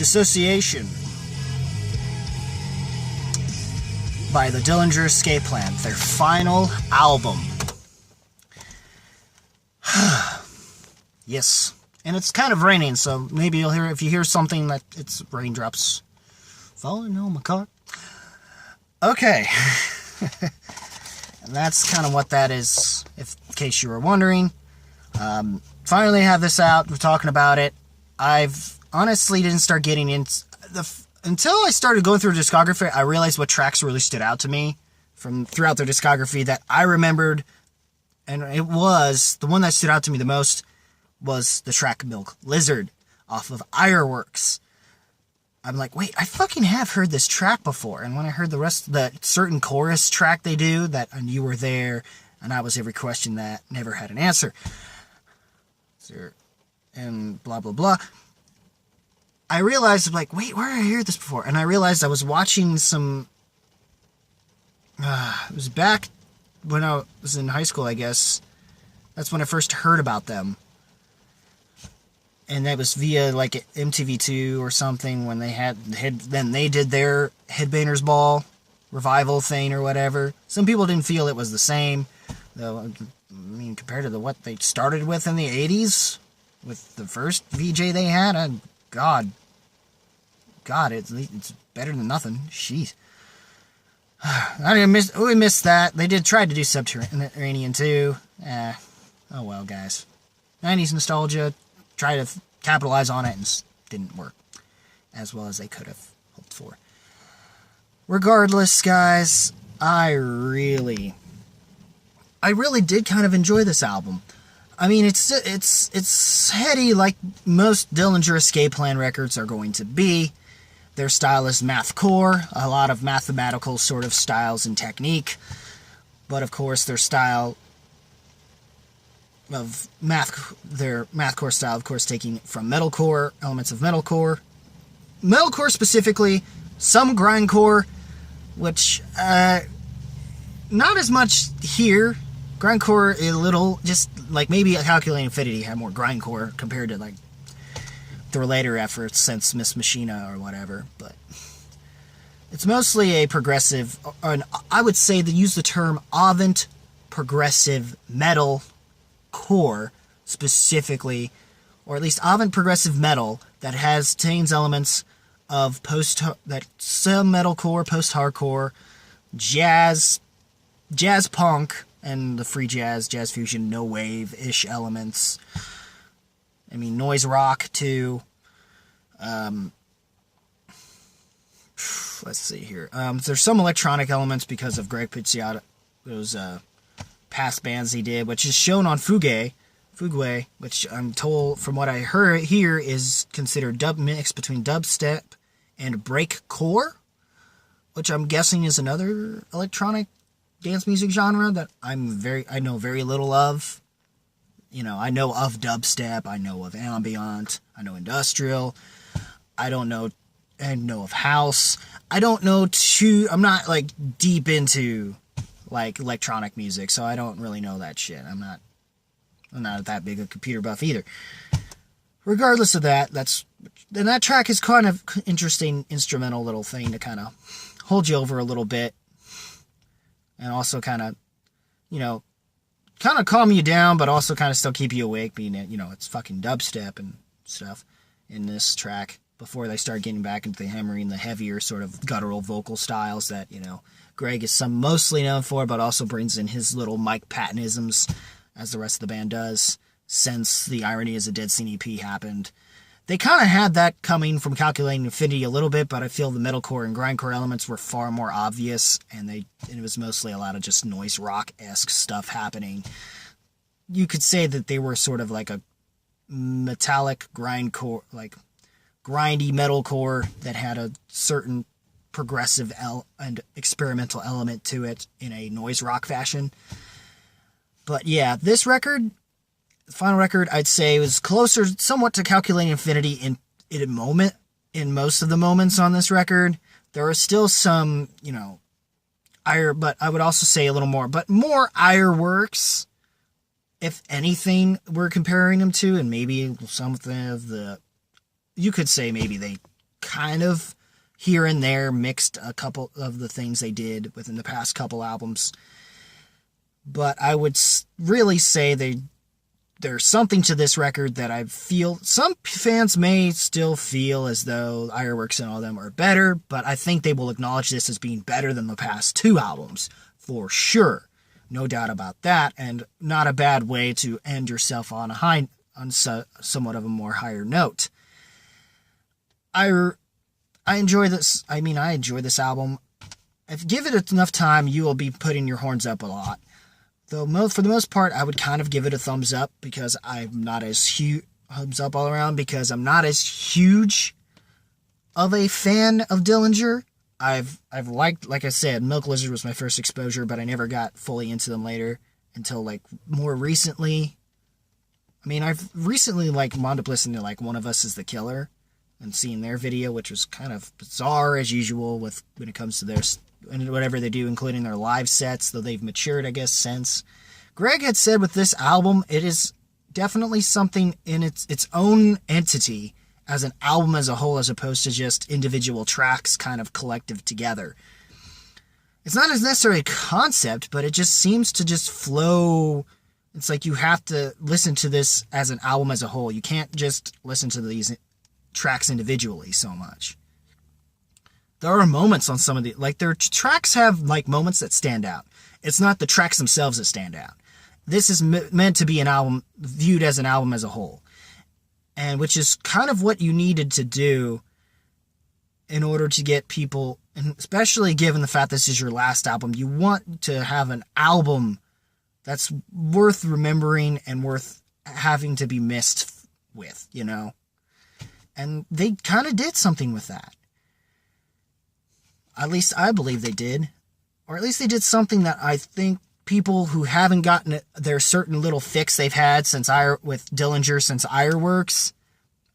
Dissociation by the Dillinger Escape Plan, their final album. Yes, and it's kind of raining, so maybe you'll hear, if you hear something, that it's raindrops falling on my car. Okay. And that's kind of what that is, if in case you were wondering. Finally have this out. We're talking about it. I've honestly didn't start getting into until I started going through discography. I realized what tracks really stood out to me from throughout their discography that I remembered, and it was the one that stood out to me the most was the track Milk Lizard off of Ironworks. I'm like, wait, I fucking have heard this track before. And when I heard the rest of the certain chorus track they do, that and you were there, and I was every question that never had an answer, and blah blah blah, I realized, like, wait, where did I hear this before? And I realized I was watching some it was back when I was in high school, I guess. That's when I first heard about them. And that was via, like, MTV2 or something, when they then they did their Headbangers Ball revival thing or whatever. Some people didn't feel it was the same, though. I mean, compared to what they started with in the 80s, with the first VJ they had, God, it's better than nothing. Jeez. We missed that. They did try to do Subterranean too. Oh well, guys. 90s nostalgia. Try to capitalize on it, and didn't work as well as they could have hoped for. Regardless, guys, I really did kind of enjoy this album. I mean, it's heady like most Dillinger Escape Plan records are going to be. Their style is mathcore, a lot of mathematical sort of styles and technique, but of course their style of their mathcore style, of course, taking from metalcore, elements of metalcore specifically, some grindcore, which not as much here. Grindcore a little, just like maybe a Calculating Infinity had more grindcore compared to like their later efforts since Miss Machina or whatever, but it's mostly a progressive, I would say they use the term avant progressive metal core specifically, or at least avant progressive metal that contains elements of some metalcore, post-hardcore, jazz punk, and the free jazz fusion, no wave-ish elements. I mean, noise rock too. Let's see here. There's some electronic elements because of Greg Puciato, those past bands he did, which is shown on Fugue, which I'm told, from what I heard here, is considered dub mix between dubstep and breakcore, which I'm guessing is another electronic dance music genre that I know very little of. You know, I know of dubstep, I know of ambient, I know industrial, I know of house. I'm not like deep into like electronic music, so I don't really know that shit. I'm not that big a computer buff either. Regardless of that, that track is kind of interesting instrumental little thing to kind of hold you over a little bit, and also kind of calm you down, but also kind of still keep you awake, being that, it's fucking dubstep and stuff in this track before they start getting back into the hammering, the heavier sort of guttural vocal styles that, Greg is mostly known for, but also brings in his little Mike Pattonisms, as the rest of the band does, since the Irony is a Dead Scene EP happened. They kind of had that coming from Calculating Infinity a little bit, but I feel the metalcore and grindcore elements were far more obvious, and it was mostly a lot of just noise rock-esque stuff happening. You could say that they were sort of like a metallic grindcore, like grindy metalcore that had a certain progressive and experimental element to it in a noise rock fashion. But yeah, this record, the final record, I'd say was closer somewhat to Calculating Infinity in most of the moments on this record. There are still some, but I would also say a little more Ironworks, if anything, we're comparing them to, and maybe some of you could say maybe they kind of here and there mixed a couple of the things they did within the past couple albums. But I would really say there's something to this record that I feel some fans may still feel as though Ironworks and all them are better, but I think they will acknowledge this as being better than the past two albums, for sure. No doubt about that, and not a bad way to end yourself on somewhat of a more higher note. I enjoy this. I enjoy this album. If you give it enough time, you will be putting your horns up a lot. Though for the most part, I would kind of give it a thumbs up because I'm not as huge. Thumbs up all around because I'm not as huge of a fan of Dillinger. I've liked, like I said, Milk Lizard was my first exposure, but I never got fully into them later until more recently. I've recently wound up listening to One of Us is the Killer and seeing their video, which was kind of bizarre as usual when it comes to their and whatever they do, including their live sets, though they've matured, I guess, since. Greg had said with this album, it is definitely something in its own entity as an album as a whole, as opposed to just individual tracks kind of collective together. It's not as necessarily a concept, but it just seems to just flow. It's like you have to listen to this as an album as a whole. You can't just listen to these tracks individually so much. There are moments on some of their tracks have moments that stand out. It's not the tracks themselves that stand out. This is meant to be an album viewed as an album as a whole. And which is kind of what you needed to do in order to get people, and especially given the fact this is your last album, you want to have an album that's worth remembering and worth having to be missed with, And they kind of did something with that. At least I believe they did. Or at least they did something that I think people who haven't gotten their certain little fix they've had with Dillinger since Ironworks,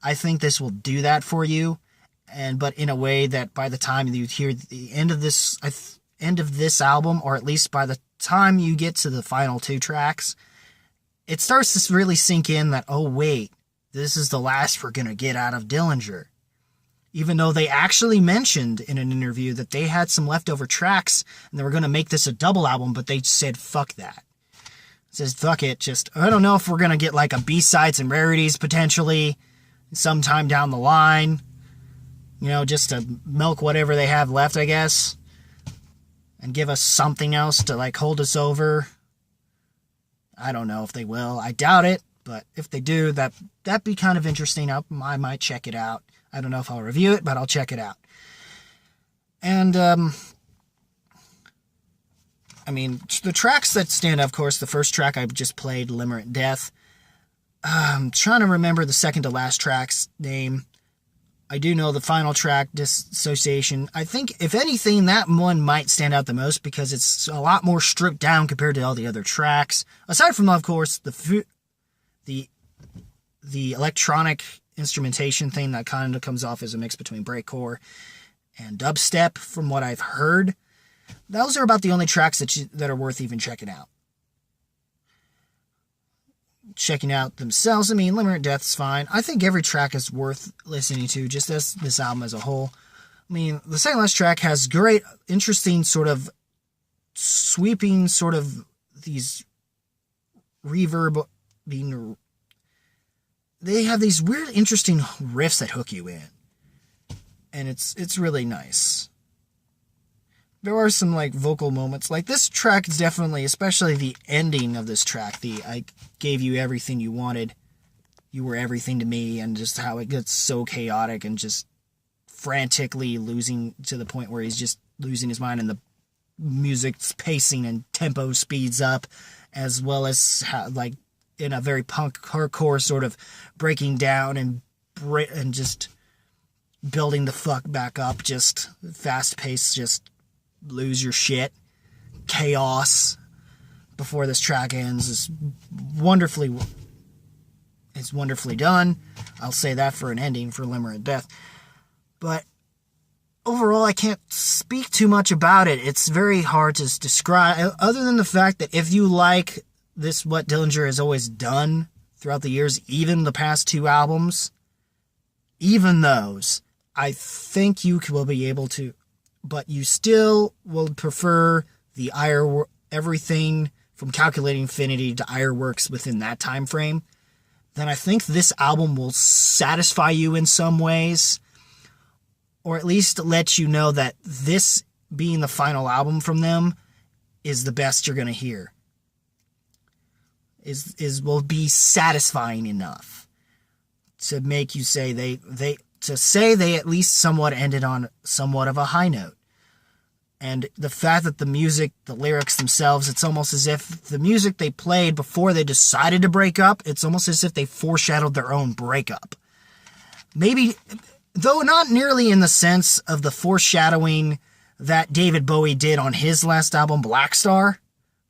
I think this will do that for you. But in a way that by the time you hear the end of this album, or at least by the time you get to the final two tracks, it starts to really sink in that, oh wait, this is the last we're going to get out of Dillinger. Even though they actually mentioned in an interview that they had some leftover tracks and they were going to make this a double album, but they said, fuck that. It says, fuck it. I don't know if we're going to get a B-sides and rarities potentially sometime down the line, just to milk whatever they have left, I guess, and give us something else to hold us over. I don't know if they will. I doubt it, but if they do, that'd be kind of interesting. I might check it out. I don't know if I'll review it, but I'll check it out. And, the tracks that stand out, of course, the first track I just played, Limerent Death. I'm trying to remember the second to last track's name. I do know the final track, Dissociation. I think, if anything, that one might stand out the most because it's a lot more stripped down compared to all the other tracks. Aside from, of course, the electronic instrumentation thing that kind of comes off as a mix between breakcore and dubstep, from what I've heard. Those are about the only tracks that are worth even checking out. Checking out themselves, Limerent Death's fine. I think every track is worth listening to, just as this album as a whole. The second last track has great, interesting sort of sweeping sort of these reverb being... They have these weird, interesting riffs that hook you in. And it's really nice. There are some, vocal moments. This track is definitely, especially the ending of this track, I gave you everything you wanted. You were everything to me, and just how it gets so chaotic and just frantically losing to the point where he's just losing his mind, and the music's pacing and tempo speeds up, as well as how, in a very punk hardcore sort of breaking down and just building the fuck back up, just fast paced, just lose your shit chaos before this track ends is wonderfully done. I'll say that for an ending for Limerent Death. But overall, I can't speak too much about it. It's very hard to describe, other than the fact that if you like this, what Dillinger has always done throughout the years, even the past two albums, even those, I think you will be able to, but you still will prefer the everything from Calculating Infinity to Ironworks within that time frame, then I think this album will satisfy you in some ways, or at least let you know that this being the final album from them is the best you're going to hear. Will be satisfying enough to make you say they at least somewhat ended on somewhat of a high note. And the fact that the music, the lyrics themselves, it's almost as if the music they played before they decided to break up, it's almost as if they foreshadowed their own breakup. Maybe, though not nearly in the sense of the foreshadowing that David Bowie did on his last album, Black Star,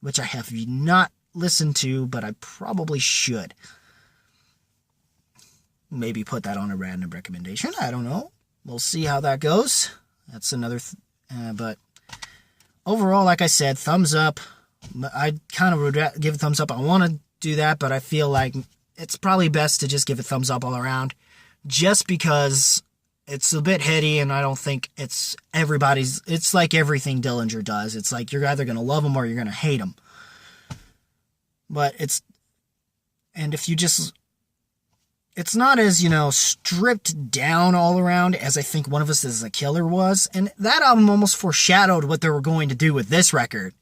which I have not listened to, but I probably should. Maybe put that on a random recommendation. I don't know. We'll see how that goes. That's another... but overall, like I said, thumbs up. I kind of would give a thumbs up. I want to do that, but I feel like it's probably best to just give a thumbs up all around. Just because it's a bit heady, and I don't think it's everybody's... It's like everything Dillinger does. It's like you're either going to love him or you're going to hate him. But it's... And if you just... It's not as, stripped down all around as I think One of Us is a Killer was. And that album almost foreshadowed what they were going to do with this record.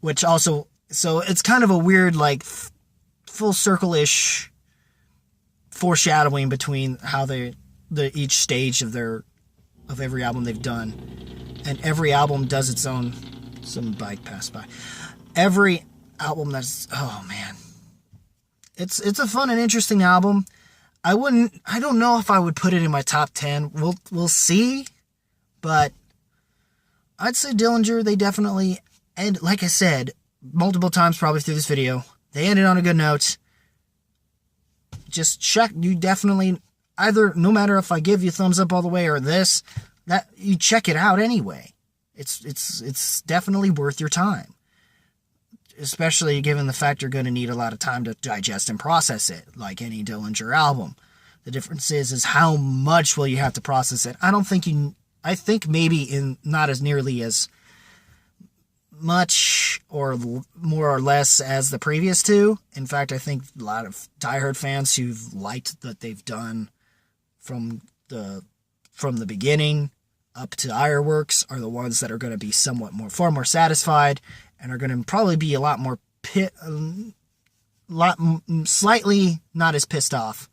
Which also... So it's kind of a weird, like, full circle-ish foreshadowing between how each stage of every album they've done. And every album does its own... Some bike passed by. Every album that's... Oh, man. It's a fun and interesting album. I don't know if I would put it in my top 10. We'll see. But I'd say Dillinger, they definitely, and like I said, multiple times probably through this video, they ended on a good note. Just check, you definitely, either, no matter if I give you thumbs up all the way or this, that you check it out anyway. It's definitely worth your time. Especially given the fact you're going to need a lot of time to digest and process it, like any Dillinger album. The difference is how much will you have to process it. I think maybe not as nearly as much or more or less as the previous two. In fact, I think a lot of diehard fans who've liked that they've done from the beginning up to Ironworks are the ones that are going to be far more satisfied, and are going to probably be a lot more slightly not as pissed off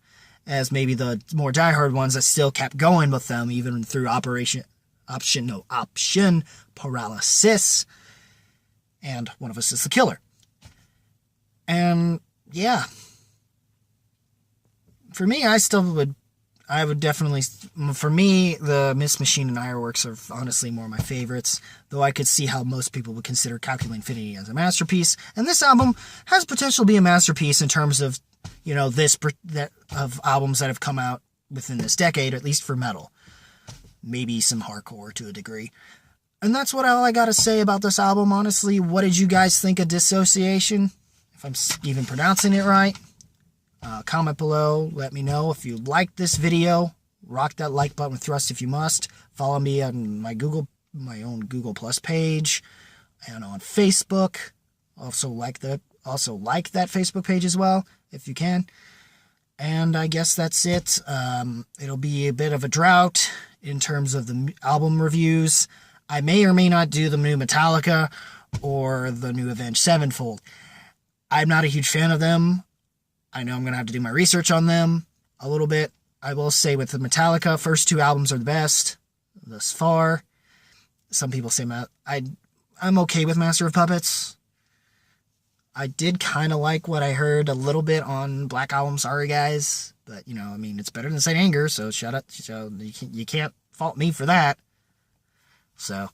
as maybe the more diehard ones that still kept going with them even through option paralysis, and One of Us is the Killer. And yeah, for me, I would definitely, for me, the Miss Machine and Ironworks are honestly more my favorites, though I could see how most people would consider Calculating Infinity as a masterpiece. And this album has potential to be a masterpiece in terms of, of albums that have come out within this decade, at least for metal. Maybe some hardcore to a degree. And that's all I gotta say about this album, honestly. What did you guys think of Dissociation? If I'm even pronouncing it right. Comment below, let me know if you liked this video. Rock that like button with thrust if you must. Follow me on my own Google Plus page and on Facebook. Also like that Facebook page as well, if you can. And I guess that's it. It'll be a bit of a drought in terms of the album reviews. I may or may not do the new Metallica or the new Avenged Sevenfold. I'm not a huge fan of them. I know I'm going to have to do my research on them a little bit. I will say with the Metallica, first two albums are the best thus far. Some people say I'm okay with Master of Puppets. I did kind of like what I heard a little bit on Black Album, sorry guys. But, it's better than Saint Anger, so shut up. So you can't fault me for that. So,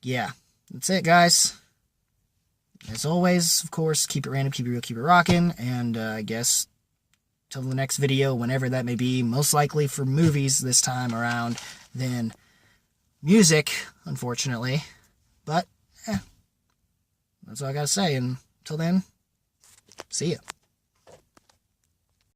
yeah. That's it, guys. As always, of course, keep it random, keep it real, keep it rocking, and I guess till the next video, whenever that may be, most likely for movies this time around than music, unfortunately. But, that's all I gotta say, and till then, see ya.